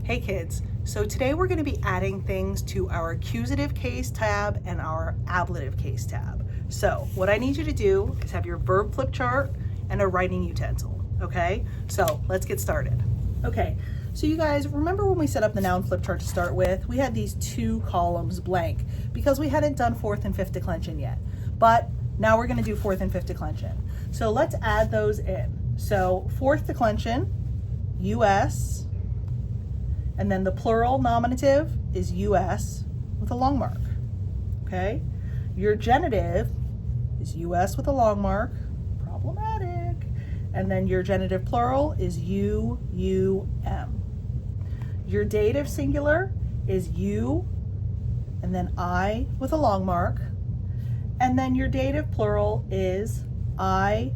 Hey kids, so today we're going to be adding things to our accusative case tab and our ablative case tab. So what I need you to do is have your verb flip chart and a writing utensil, okay? So let's get started. Okay, so you guys remember when we set up the noun flip chart to start with, we had these two columns blank because we hadn't done fourth and fifth declension yet. But now we're going to do fourth and fifth declension. So let's add those in. So fourth declension, US, and then the plural nominative is US with a long mark, okay? Your genitive is US with a long mark, problematic. And then your genitive plural is U, U, M. Your dative singular is you, and then I with a long mark. And then your dative plural is I,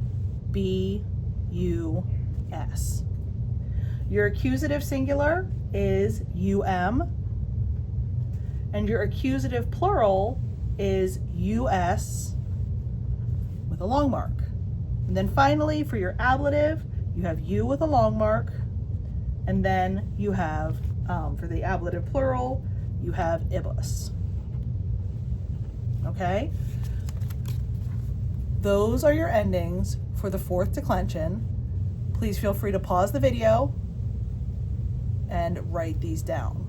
B, U, S. Your accusative singular is UM, and your accusative plural is US with a long mark. And then finally, for your ablative, you have U with a long mark, and then you have, for the ablative plural, you have ibus. Okay? Those are your endings for the fourth declension. Please feel free to pause the video and write these down.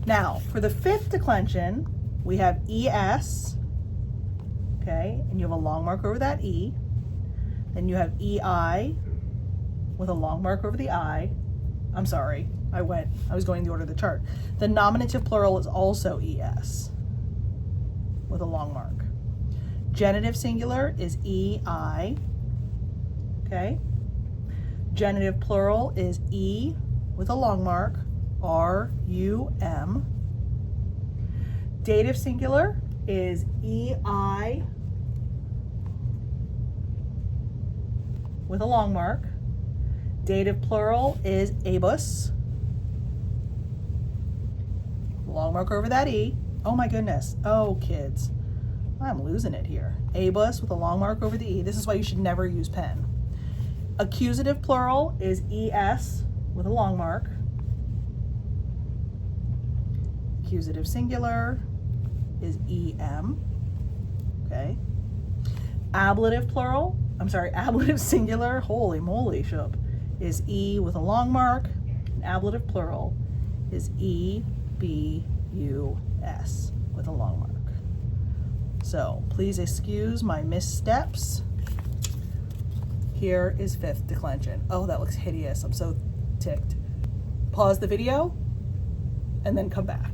Now, for the fifth declension, we have ES, okay, and you have a long mark over that E. Then you have EI with a long mark over the I. I'm sorry, I was going the order of the chart. The nominative plural is also ES with a long mark. Genitive singular is EI, okay. Genitive plural is E with a long mark, R-U-M. Dative singular is E-I with a long mark. Dative plural is abus. Long mark over that E. Oh my goodness. Oh, kids. I'm losing it here. Abus with a long mark over the E. This is why you should never use pen. Accusative plural is ES with a long mark. Accusative singular is EM, okay? Ablative singular, holy moly, Shub, is E with a long mark. And ablative plural is E-B-U-S with a long mark. So please excuse my missteps. Here is fifth declension. Oh, that looks hideous. I'm so ticked. Pause the video and then come back.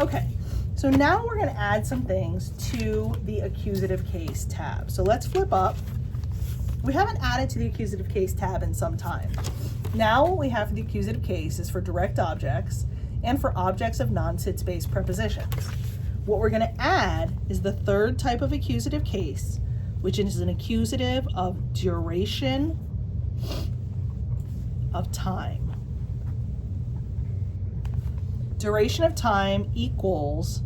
Okay, so now we're going to add some things to the accusative case tab. So let's flip up. We haven't added to the accusative case tab in some time. Now what we have for the accusative case is for direct objects and for objects of non-sit-based prepositions. What we're going to add is the third type of accusative case, which is an accusative of duration of time. Duration of time equals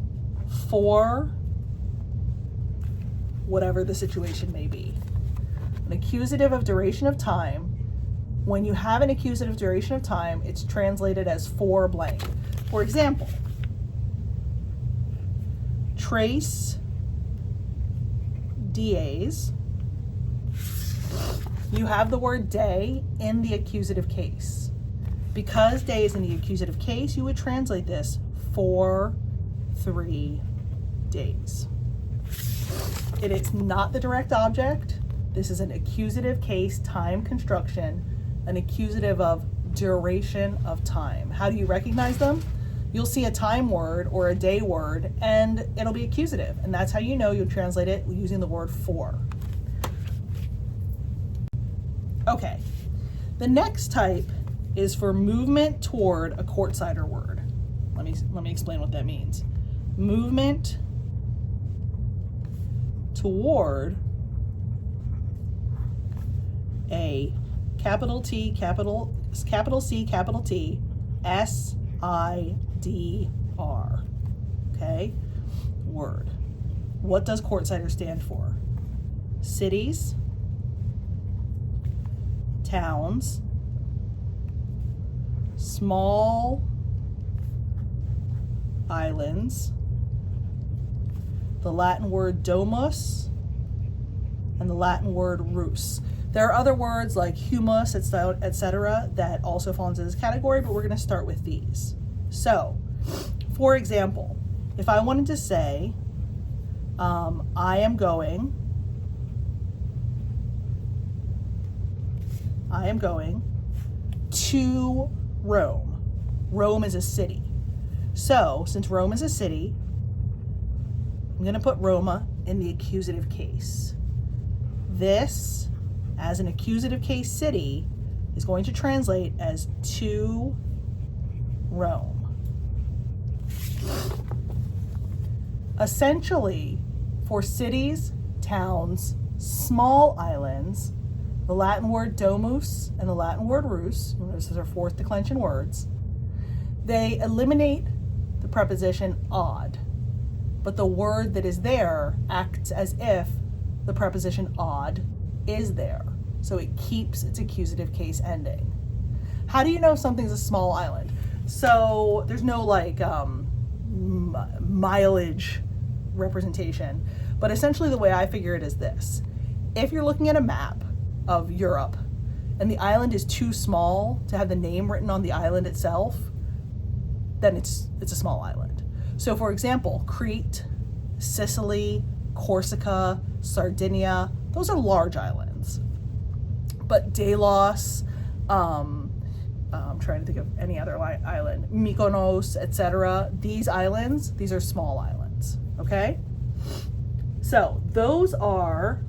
for whatever the situation may be. An accusative of duration of time, when you have an accusative duration of time, it's translated as for blank. For example, trace days. You have the word day in the accusative case. Because day is in the accusative case, you would translate this for 3 days. It is not the direct object. This is an accusative case time construction, an accusative of duration of time. How do you recognize them? You'll see a time word or a day word and it'll be accusative. And that's how you know you'll translate it using the word for. Okay, the next type is for movement toward a courtsider word. Let me explain what that means. Movement toward a capital T, capital C, capital T, S-I-D-R, okay, word. What does courtsider stand for? Cities, towns, small islands, the Latin word domus, and the Latin word rus. There are other words like humus, etc., that also fall into this category, but we're going to start with these. So, for example, if I wanted to say, I am going to Rome. Rome is a city. So, since Rome is a city, I'm going to put Roma in the accusative case. This, as an accusative case city, is going to translate as to Rome. Essentially, for cities, towns, small islands, the Latin word domus and the Latin word rus, those are fourth declension words, they eliminate the preposition odd, but the word that is there acts as if the preposition odd is there. So it keeps its accusative case ending. How do you know something's a small island? So there's no like mileage representation, but essentially the way I figure it is this. If you're looking at a map of Europe and the island is too small to have the name written on the island itself, then it's a small island. So for example, Crete, Sicily, Corsica, Sardinia, those are large islands. But Delos, I'm trying to think of any other island, Mykonos, etc. These islands, these are small islands, okay? So those are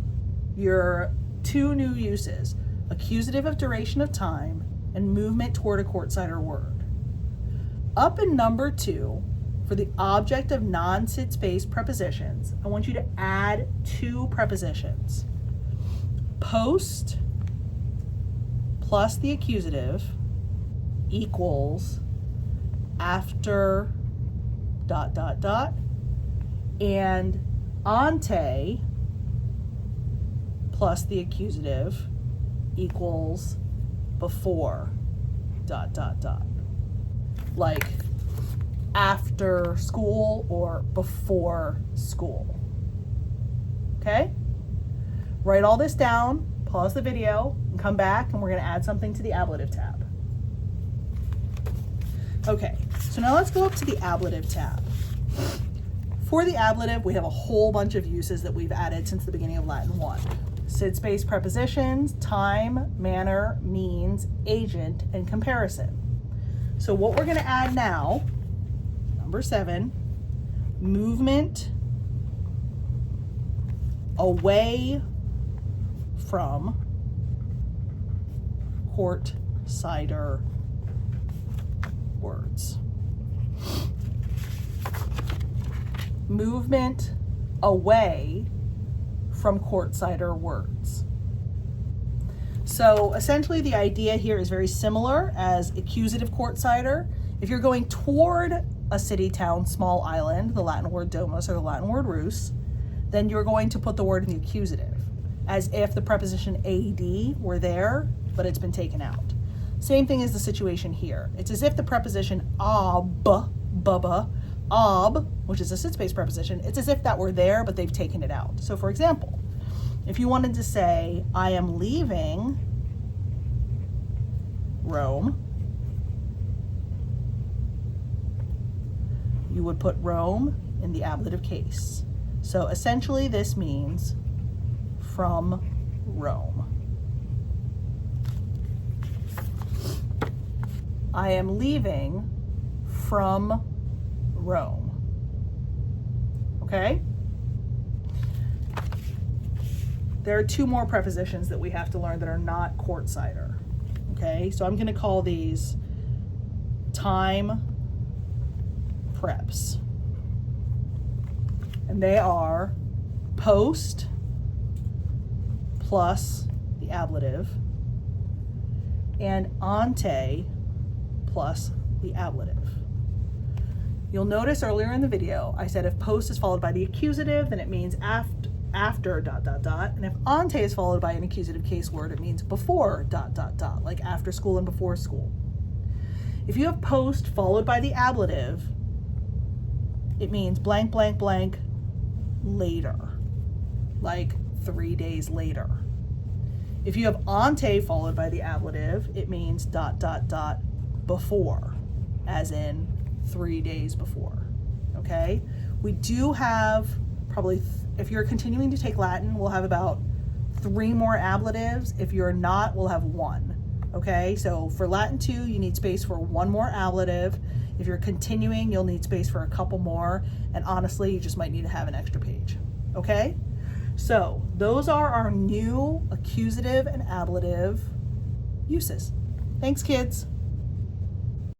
your two new uses, accusative of duration of time and movement toward a courtsider word. Up in number 2, for the object of non-sit space prepositions, I want you to add 2 prepositions. Post plus the accusative equals after ... and ante plus the accusative equals before ... like after school or before school. Okay? Write all this down, pause the video, and come back, and we're going to add something to the ablative tab. Okay, so now let's go up to the ablative tab. For the ablative, we have a whole bunch of uses that we've added since the beginning of Latin 1. Sid space prepositions, time, manner, means, agent, and comparison. So what we're going to add now, number 7, movement away from courtsider words. Movement away from courtsider words. So essentially the idea here is very similar as accusative courtsider. If you're going toward a city, town, small island, the Latin word domus or the Latin word rus, then you're going to put the word in the accusative, as if the preposition ad were there, but it's been taken out. Same thing as the situation here. It's as if the preposition ob, which is a sit space preposition, it's as if that were there, but they've taken it out. So for example, if you wanted to say, I am leaving Rome, you would put Rome in the ablative case. So essentially this means from Rome. I am leaving from Rome. Okay? There are 2 more prepositions that we have to learn that are not courtsider. Okay? So I'm going to call these time preps. And they are post plus the ablative and ante plus the ablative. You'll notice earlier in the video I said if post is followed by the accusative, then it means after ... And if ante is followed by an accusative case word, it means before ... like after school and before school. If you have post followed by the ablative, it means blank, blank, blank, later, like 3 days later. If you have ante followed by the ablative, it means ... before, as in 3 days before, okay? We do have probably, if you're continuing to take Latin, we'll have about 3 more ablatives. If you're not, we'll have 1, okay? So for Latin 2, you need space for 1 more ablative. If you're continuing, you'll need space for a couple more, and honestly, you just might need to have an extra page, okay? So those are our new accusative and ablative uses. Thanks, kids.